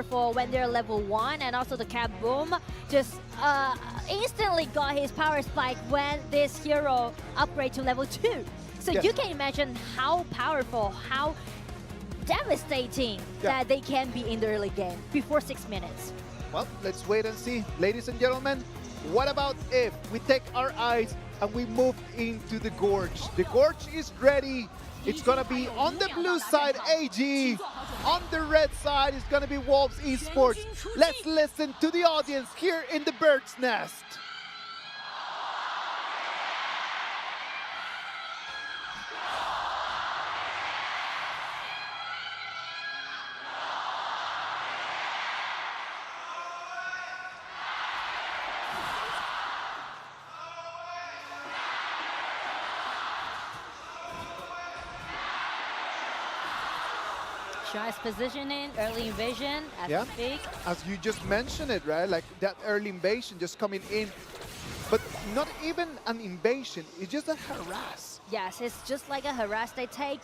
powerful when they're level 1, and also the Kaboom just instantly got his power spike when this hero upgrade to level 2. So Yes. you can imagine how powerful, how devastating that they can be in the early game before 6 minutes. Well, let's wait and see. Ladies and gentlemen, what about if we take our eyes and we move into the Gorge? The Gorge is ready. It's gonna be on the blue side, AG. On the red side, it's gonna be Wolves Esports. Let's listen to the audience here in the Bird's Nest. Shy's positioning, early invasion, as we speak. As you just mentioned it, right? Like that early invasion just coming in. But not even an invasion, it's just a harass. Yes, it's just like a harass. They take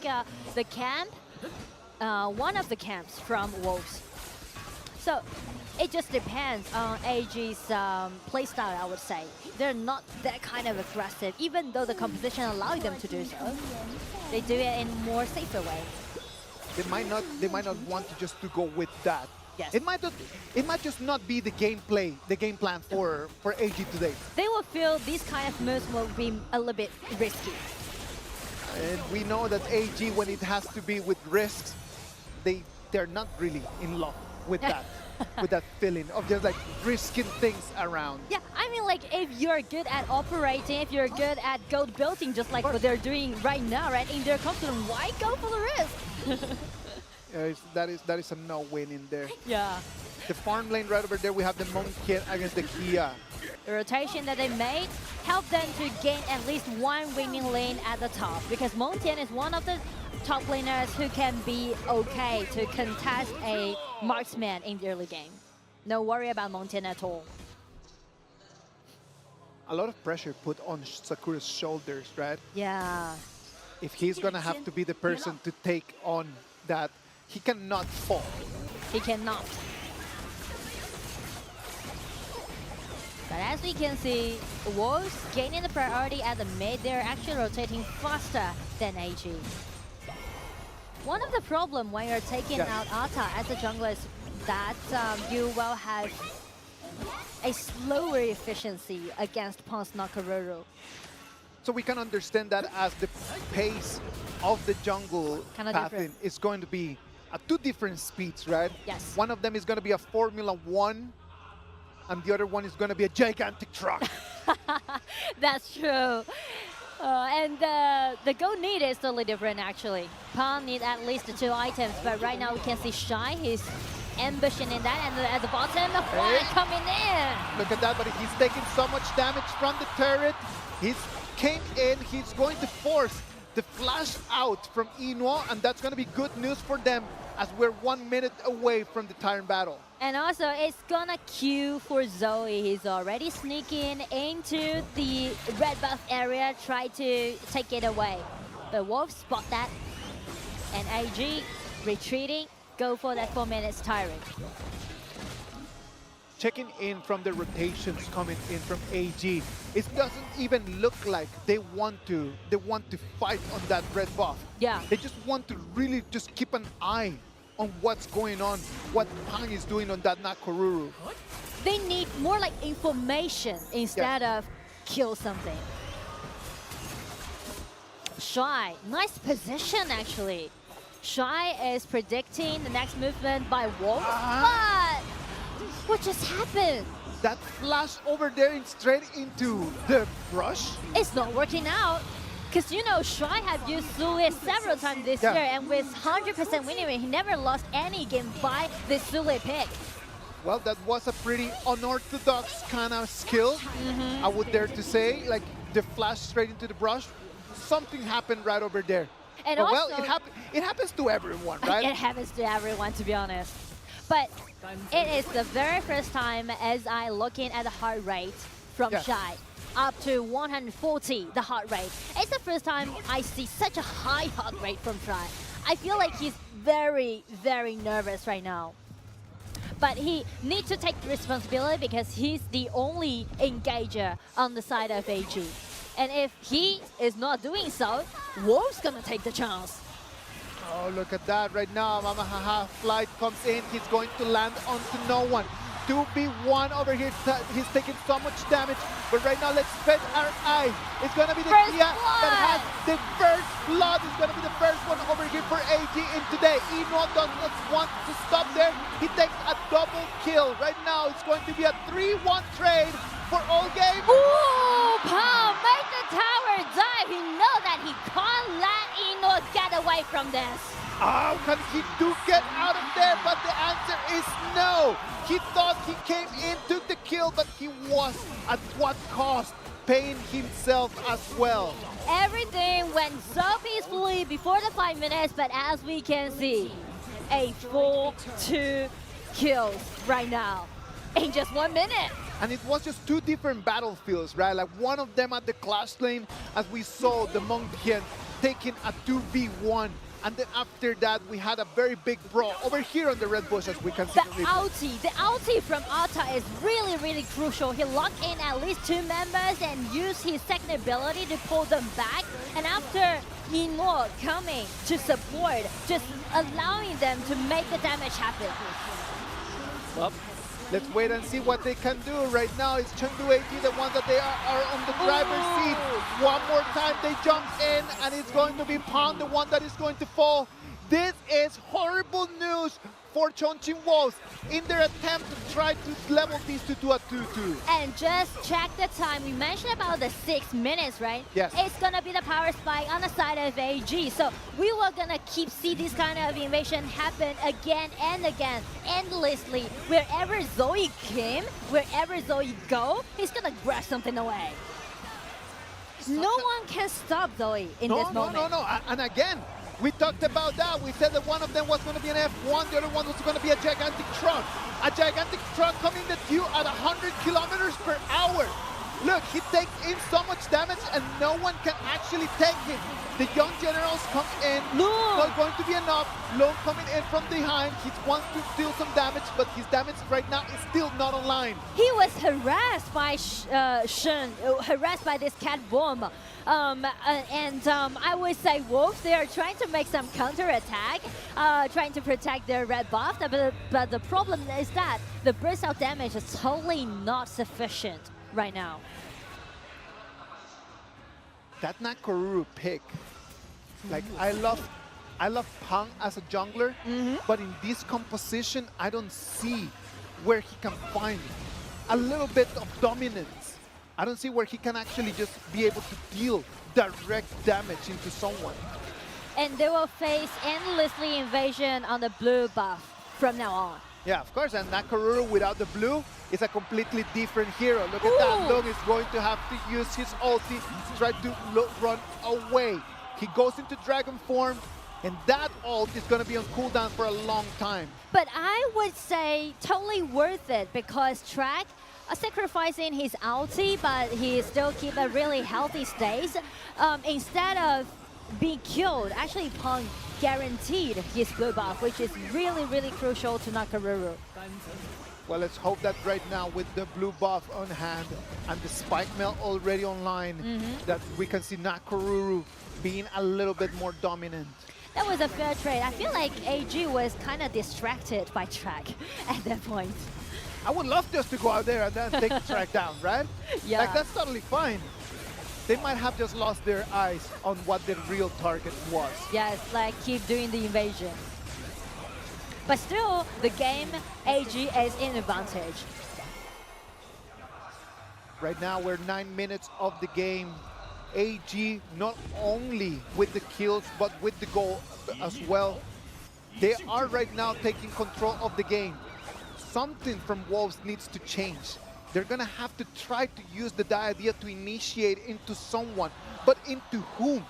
the camp, one of the camps from Wolves. So it just depends on AG's playstyle, I would say. They're not that kind of aggressive, even though the composition allows them to do so. They do it in a more safer way. They might not want to just to go with that. Yes. It might just not be the game plan for AG today. They will feel these kind of moves will be a little bit risky. And we know that AG, when it has to be with risks, they're not really in love with that. With that feeling of just like risking things around. Yeah, I mean, like, if you're good at operating, if you're good at gold building, just like what they're doing right now, right, in their comfort, why go for the risk? That is a no-win in there. Yeah. The farm lane right over there, we have the Monkey against the Kia. The rotation that they made helped them to gain at least one winning lane at the top, because Montian is one of the top laners who can be okay to contest a marksman in the early game. No worry about Montian at all. A lot of pressure put on Sakura's shoulders, right? Yeah. If he's gonna have to be the person to take on that, he cannot fall. He cannot. But as we can see, Wolves gaining the priority at the mid. They're actually rotating faster than AG. One of the problems when you're taking out Ata as a jungler is that you will have a slower efficiency against Pons Nakaruru. So we can understand that as the pace of the jungle pathing is going to be at two different speeds, right? Yes. One of them is going to be a Formula 1, and the other one is going to be a gigantic truck. That's true. And the go need is totally different, actually. Pan need at least 2 items, but right now we can see Shy. He's ambushing in that, and at the bottom, Juan coming in. Look at that, but he's taking so much damage from the turret. He's came in, he's going to force the flash out from Inuo, and that's going to be good news for them as we're 1 minute away from the Tyrant battle. And also, it's gonna queue for Zoe. He's already sneaking into the red buff area, try to take it away. But Wolves spot that, and AG retreating, go for that 4 minutes Tyrant. Checking in from the rotations coming in from AG, it doesn't even look like they want to fight on that red buff. Yeah. They just want to really just keep an eye on what's going on, what Pang is doing on that Nakoruru. They need more like information instead of kill something. Shy, nice position actually. Shy is predicting the next movement by Wolves, but what just happened? That flash over there straight into the brush. It's not working out. Because, you know, Shy have used Zule several times this year, and with 100% winning rate, he never lost any game by the Zule pick. Well, that was a pretty unorthodox kind of skill, I would dare to say. Like, the flash straight into the brush, something happened right over there. And but also, well, it happens to everyone, right? It happens to everyone, to be honest. But it is the very first time as I looking at the heart rate from Shy. Up to 140, the heart rate. It's the first time I see such a high heart rate from Shy. I feel like he's very, very nervous right now. but he needs to take responsibility because he's the only engager on the side of AG. And if he is not doing so, Wolf's gonna take the chance. Oh, look at that right now. Mamahaha flight comes in. He's going to land onto no one. 2v1 over here. He's taking so much damage. But right now, let's bet our eye. It's going to be the Kia that has the first blood. It's going to be the first one over here for AG in today. Eno does not want to stop there. He takes a double kill. Right now, it's going to be a 3-1 trade for all game. Ooh, Paul made the tower dive. He knows that he can't let Eno get away from this. How can he do get out of there? But the answer is no. He thought he came in, took the kill, but he was at what cost? Paying himself as well. Everything went so peacefully before the 5 minutes, but as we can see, a full 2 kills right now in just 1 minute. And it was just 2 different battlefields, right? Like one of them at the clash lane, as we saw the Monkey taking a 2v1. And then after that, we had a very big brawl over here on the red bush, as we can see. The ulti from Alta is really, really crucial. He locked in at least 2 members and used his second ability to pull them back. And after Eno coming to support, just allowing them to make the damage happen. Well, let's wait and see what they can do. Right now, it's Chengdu AG, the ones that they are on the driver's seat. One more time, they jump in, and it's going to be Pong, the one that is going to fall. This is horrible news for Chongqing Wolves in their attempt to try to level these two to a 2-2. And just check the time. We mentioned about the 6 minutes, right? Yes. It's gonna be the power spike on the side of AG. So we were gonna see this kind of invasion happen again and again, endlessly. Wherever Zoe came, wherever Zoe go, he's gonna grab something away. No one can stop Zoe in this moment. No. And again, we talked about that. We said that one of them was going to be an F1, the other one was going to be a gigantic truck. A gigantic truck coming at you at 100 kilometers per hour. Look, he takes in so much damage and no one can actually take him. The young generals come in, not going to be enough. Lone coming in from behind. He wants to deal some damage, but his damage right now is still not online. He was harassed by Shen, harassed by this cat bomb. I would say Wolves, they are trying to make some counter-attack, trying to protect their red buff, but the problem is that the burst out damage is totally not sufficient right now. That Nakoruru pick, like I love Pang as a jungler, but in this composition, I don't see where he can find a little bit of dominance. I don't see where he can actually just be able to deal direct damage into someone. And they will face endlessly invasion on the blue buff from now on. Yeah, of course, and Nakoruru without the blue is a completely different hero. Look at that, Long is going to have to use his ulti to try to run away. He goes into dragon form, and that ult is going to be on cooldown for a long time. But I would say totally worth it because Track sacrificing his ulti, but he still keep a really healthy state. Instead of being killed, actually Pong guaranteed his blue buff, which is really, really crucial to Nakoruru. Well, let's hope that right now with the blue buff on hand and the spike melt already online, that we can see Nakoruru being a little bit more dominant. That was a fair trade. I feel like AG was kind of distracted by Track at that point. I would love just to go out there and then take the track down, right? Yeah. Like, that's totally fine. They might have just lost their eyes on what the real target was. Yes, like keep doing the invasion. But still, the game, AG is in advantage. Right now, we're 9 minutes of the game. AG, not only with the kills, but with the goal as well. They are right now taking control of the game. Something from Wolves needs to change. They're going to have to try to use the idea to initiate into someone, but into whom?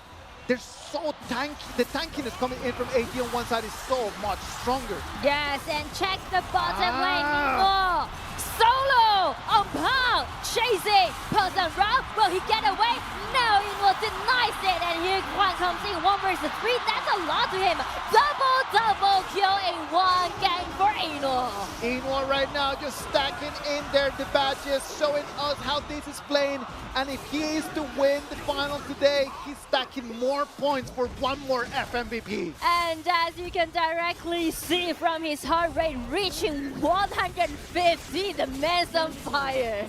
They're so tanky. The tankiness coming in from AG on one side is so much stronger. Yes, and check the bottom lane. Oh, solo on Pao, chasing, pulls on route. Will he get away? No, he denies it, and here one comes in, 1 versus 3. That's a lot to him. Double double kill in one game for Eno. Eno right now just stacking in there the badges, showing us how this is playing. And if he is to win the final today, he's stacking more points for one more FMVP. And as you can directly see from his heart rate reaching 150, the man's on fire.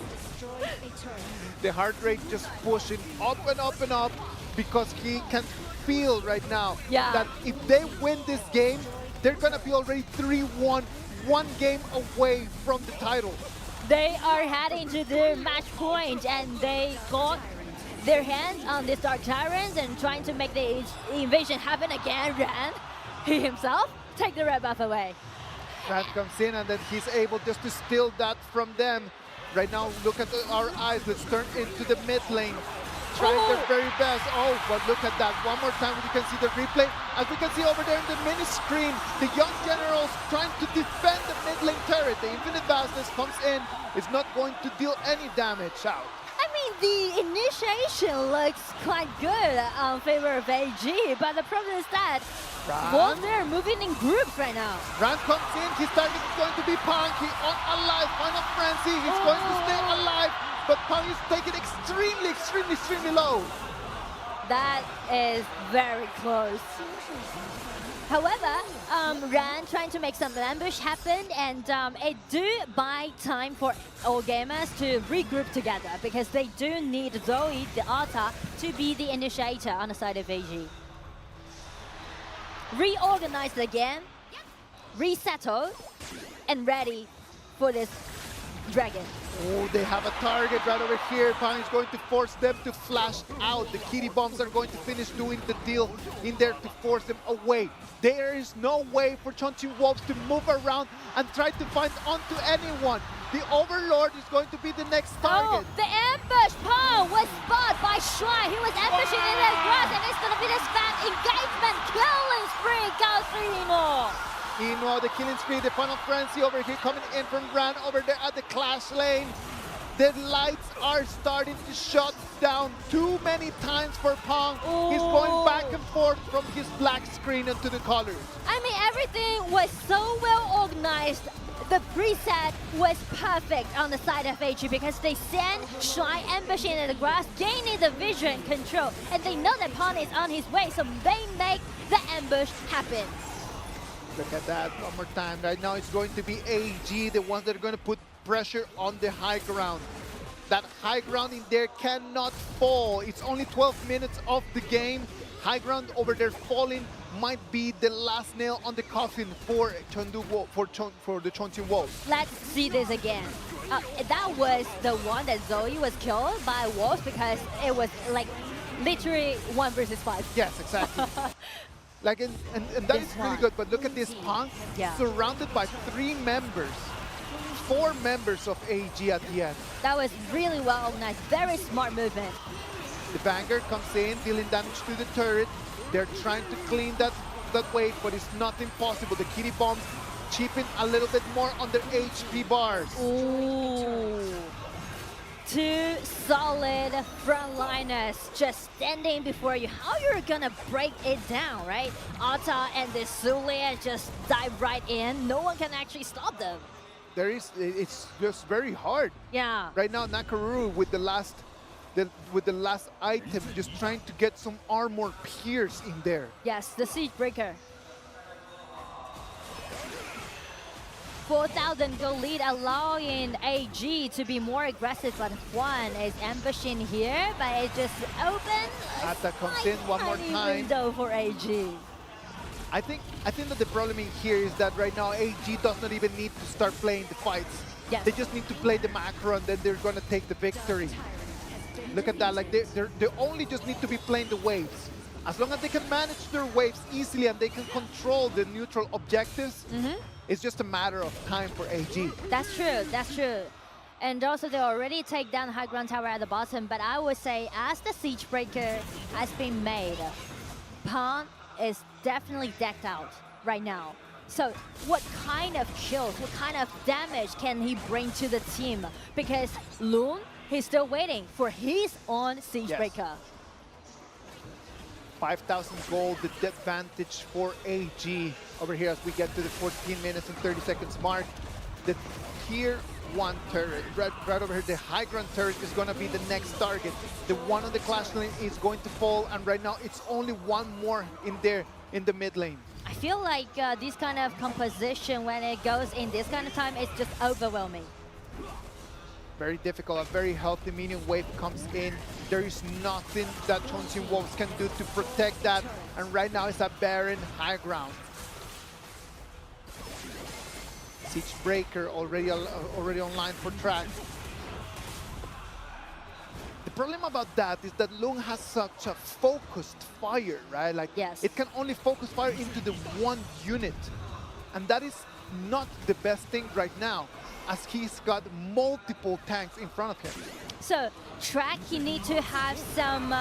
The heart rate just pushing up and up and up because he can feel right now that if they win this game, they're gonna be already 3-1, one game away from the title. They are heading to their match point and they got their hands on the Dark Tyrants and trying to make the invasion happen again. Ran, he himself, take the red buff away. Ran comes in and then he's able just to steal that from them. Right now, look at our eyes. Let's turn into the mid lane. Trying their very best. Oh, but look at that. One more time, you can see the replay. As we can see over there in the mini screen, the young generals trying to defend the mid lane turret. The Infinite Vastness comes in. It's not going to deal any damage out. I mean, the initiation looks quite good in favor of AG, but the problem is that both they're moving in groups right now. Ran comes in. His target is going to be Punk. He on alive. Final Frenzy. He's going to stay alive. But Punk is taking extremely low. That is very close. However, Ran trying to make some ambush happen, and it do buy time for all gamers to regroup together because they do need Zoe, the Arta, to be the initiator on the side of AG. Reorganized again, resettled, and ready for this dragon. Oh, they have a target right over here. Pang is going to force them to flash out. The kitty bombs are going to finish doing the deal in there to force them away. There is no way for Chongqing Wolves to move around and try to find onto anyone. The Overlord is going to be the next target. Oh, the ambush Pang was spotted by Shuai. He was ambushing in the grass, and it's going to be the spam engagement. Killing spree goes for Eno. Eno, the killing spree, the Final Frenzy over here coming in from Ran over there at the Clash lane. The lights are starting to shut down too many times for Pong. He's going back and forth from his black screen into the colors. I mean, everything was so well organized. The preset was perfect on the side of AG because they send Shy ambushing in the grass, gaining the vision control, and they know that Pong is on his way, so they make the ambush happen. Look at that one more time. Right now it's going to be AG, the ones that are going to put pressure on the high ground. That high ground in there cannot fall. It's only 12 minutes of the game. High ground over there falling might be the last nail on the coffin for the Chongqing Wolves. Let's see this again. That was the one that Zoe was killed by Wolves because it was like literally 1 versus 5. Yes, exactly. Like and that is really good, but look at this Punk surrounded by 4 members of AG at the end. That was really well organized, very smart movement. The Vanguard comes in, dealing damage to the turret. They're trying to clean that wave, but it's not impossible. The kitty bombs chipping a little bit more on their HP bars. Ooh. 2 solid frontliners just standing before you. How you're gonna break it down, right? Ata and the Zulia just dive right in. No one can actually stop them. It's just very hard. Yeah. Right now, Nakaruru with the last item, just trying to get some armor pierce in there. Yes, the Siege Breaker. 4,000 gold lead, allowing AG to be more aggressive, but Juan is ambushing here, but it just opens. Ata comes in one more time. Window for AG. I think that the problem in here is that right now AG does not even need to start playing the fights. Yes. They just need to play the macro and then they're gonna take the victory. Look at that, like they only just need to be playing the waves. As long as they can manage their waves easily and they can control the neutral objectives, it's just a matter of time for AG. That's true, that's true. And also they already take down high ground tower at the bottom, but I would say as the Siege Breaker has been made, Pong is definitely decked out right now. So what kind of kills, what kind of damage can he bring to the team? Because Loon, he's still waiting for his own Siege Breaker. 5,000 gold, the advantage for AG over here as we get to the 14 minutes and 30 seconds mark. The tier 1 turret, right over here, the high ground turret is going to be the next target. The one on the Clash lane is going to fall, and right now it's only one more in there in the mid lane. I feel like this kind of composition, when it goes in this kind of time, it's just overwhelming. Very difficult. A very healthy minion wave comes in. There is nothing that Chongqing Wolves can do to protect that. And right now it's a barren high ground. Siege Breaker already online for track. The problem about that is that Lung has such a focused fire, right? Like, yes, it can only focus fire into the one unit. And that is not the best thing right now, as he's got multiple tanks in front of him. So, Track, he needs to have some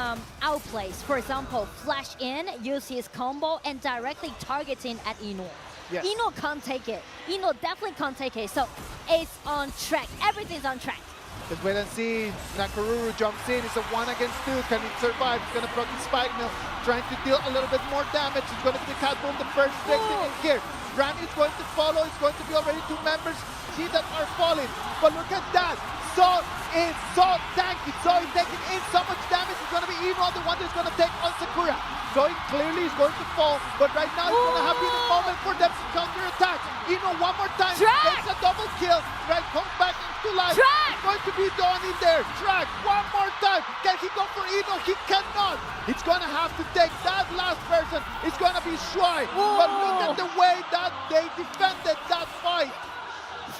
outplays. For example, flash in, use his combo, and directly targeting at Ino. Yes. Ino can't take it. Ino definitely can't take it. So, it's on track. Everything's on track. Let's wait and see. Nakaruru jumps in. It's a 1 against 2. Can he survive? He's going to proc the Spike Mill, trying to deal a little bit more damage. It's going to be the Cat Boom, the first thing in here. Ram is going to follow. It's going to be already 2 members. See that are falling. But look at that. So it's so tanky. So he's taking in so much damage. It's going to be Ino, the one that's going to take on Sakura. So he clearly is going to fall. But right now it's going to have been a moment for them to counter-attack. Ino one more time. Track! Takes a double kill. Right, comes back into life. Track! It's going to be done in there. Track one more time. Can he go for Ino? He cannot. It's going to have to take that last person. It's going to be Shuai. But look at the way that they defended that fight.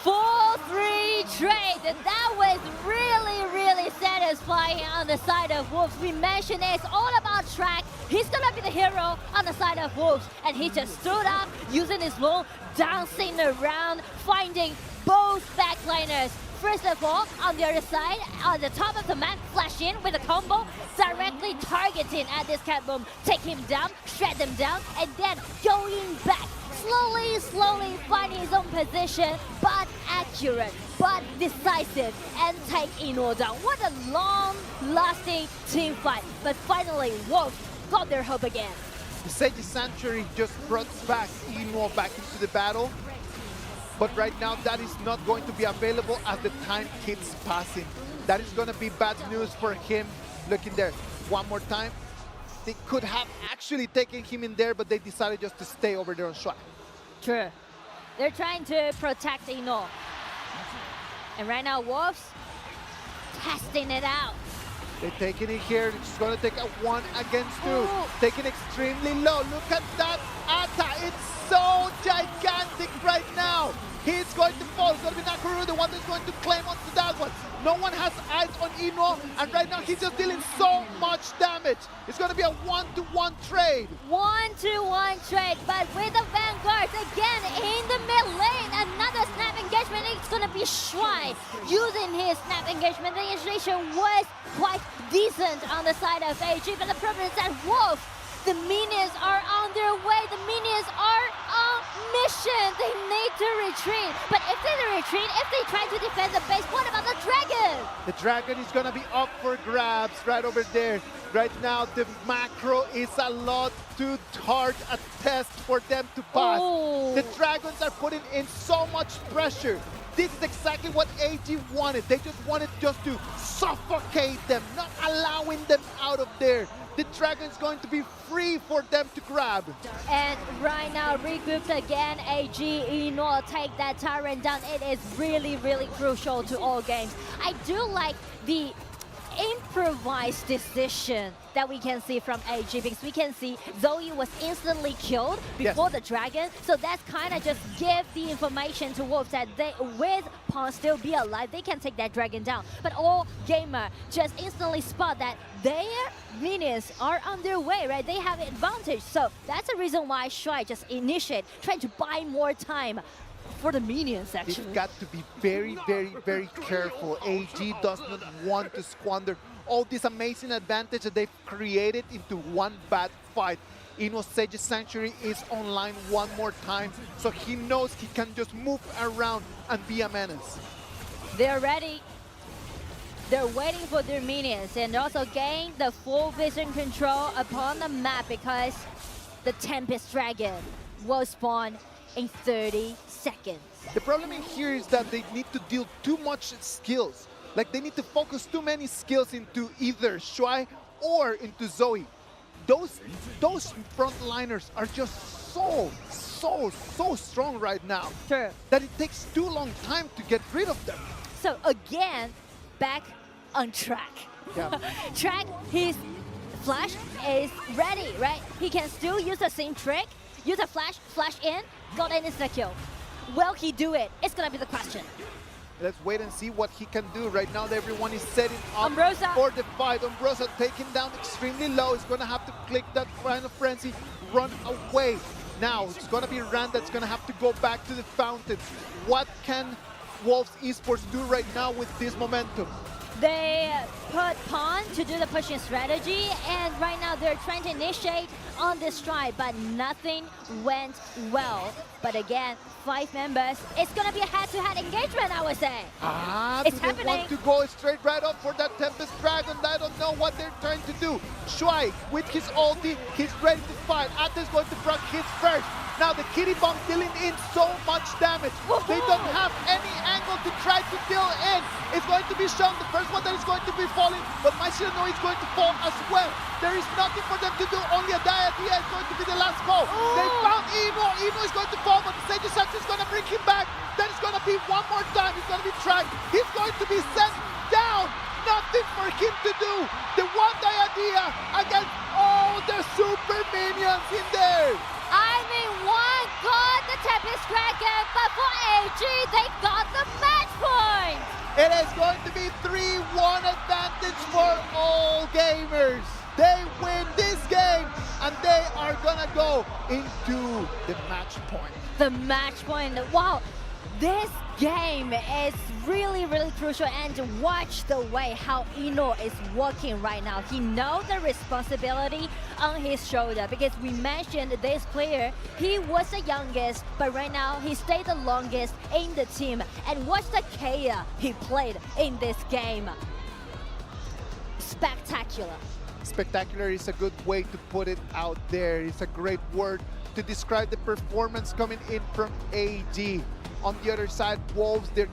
4-3 trade, and that was really satisfying on the side of Wolves. We mentioned it's all about Track. He's gonna be the hero on the side of Wolves, and he just stood up using his long, dancing around, finding both backliners. First of all, on the other side, on the top of the map, flash in with a combo, directly targeting at this Cat Boom, take him down, shred them down, and then going back. Slowly finding his own position, but accurate, but decisive, and take Ino down. What a long-lasting team fight. But finally, Wolves got their hope again. The Sage Sanctuary just brought back Ino back into the battle. But right now, that is not going to be available as the time keeps passing. That is going to be bad news for him. Looking there, one more time. They could have actually taken him in there, but they decided just to stay over there on Shuai. True. They're trying to protect Ino. And right now, Wolves testing it out. They're taking it here. It's going to take a 1 against 2. Ooh. Taking extremely low. Look at that Ata. It's so gigantic right now. He's going to fall. It's going to be Nakaruru, the one that's going to claim onto that one. No one has eyes on Ino, and right now he's just dealing so much damage. It's going to be a 1-to-1 trade. 1-to-1 trade, but with the Vanguards again in the mid lane. Another snap engagement. It's going to be Shuai using his snap engagement. The initiation was quite decent on the side of AG, but the problem is that Wolf, the minions are on their way. The minions are on mission. They need to retreat. But if they retreat, if they try to defend the base, what about the dragon? The dragon is going to be up for grabs right over there. Right now, the macro is a lot too hard a test for them to pass. Oh. The dragons are putting in so much pressure. This is exactly what AG wanted. They just wanted just to suffocate them, not allowing them out of there. The dragon is going to be free for them to grab. And right now, regrouped again, AG, Ino, take that Tyrant down. It is really crucial to all games. I do like the improvised decision that we can see from AG, because we can see Zoe was instantly killed before the dragon, so that's kind of just give the information to Wolves that they, with Pawn still be alive, they can take that dragon down. But all gamer just instantly spot that their minions are on their way, right? They have advantage, so that's the reason why Shuai just initiate, trying to buy more time for the minions, actually. They've got to be very careful. AG does not want to squander all this amazing advantage that they've created into one bad fight. Ino Sage's Sanctuary is online one more time, so he knows he can just move around and be a menace. They're ready. They're waiting for their minions and also gain the full vision control upon the map because the Tempest Dragon will spawn in 30 seconds. The problem in here is that they need to deal too much skills. Like they need to focus too many skills into either Shuai or into Zoe. Those frontliners are just so strong right now. True. That it takes too long time to get rid of them. So again, back on track. Yeah. Track, his flash is ready, right? He can still use the same trick, use a flash in, got an insta kill. Will he do it? It's gonna be the question. Let's wait and see what he can do. Right now, everyone is setting up Umbrosa. for the fight. Umbrosa taken down extremely low. He's going to have to click that Final Frenzy, run away. Now, it's going to be Rand that's going to have to go back to the fountain. What can Wolves Esports do right now with this momentum? They put Pawn to do the pushing strategy, and right now they're trying to initiate on this stride, but nothing went well. But again, 5 members, it's gonna be a head-to-head engagement, I would say. It's do they happening. want to go straight right up for that Tempest Dragon? I don't know what they're trying to do. Shuai, with his ulti, he's ready to fight. Atte's going to front hits first. Now the Kitty Bomb dealing in so much damage. They don't have any angle to try to deal in. It's going to be shown, the first one that is going to be falling, but Maishino is going to fall as well. There is nothing for them to do, only a Diadia is going to be the last fall. They found Emo. Emo is going to fall, but Sage is going to bring him back. Then it's going to be one more time. He's going to be tracked. He's going to be sent down. Nothing for him to do. The one Diadia against all the super minions in there. I mean, one got the Tempest Dragon, but for AG, they got the match point! It is going to be 3-1 advantage for all gamers. They win this game, and they are gonna go into the match point. The match point, wow, this game is really crucial, and watch the way how Ino is working right now. He knows the responsibility on his shoulder because we mentioned this player, he was the youngest, but right now he stayed the longest in the team. And watch the KPL he played in this game. Spectacular. Spectacular is a good way to put it out there. It's a great word to describe the performance coming in from AG. On the other side, Wolves, they're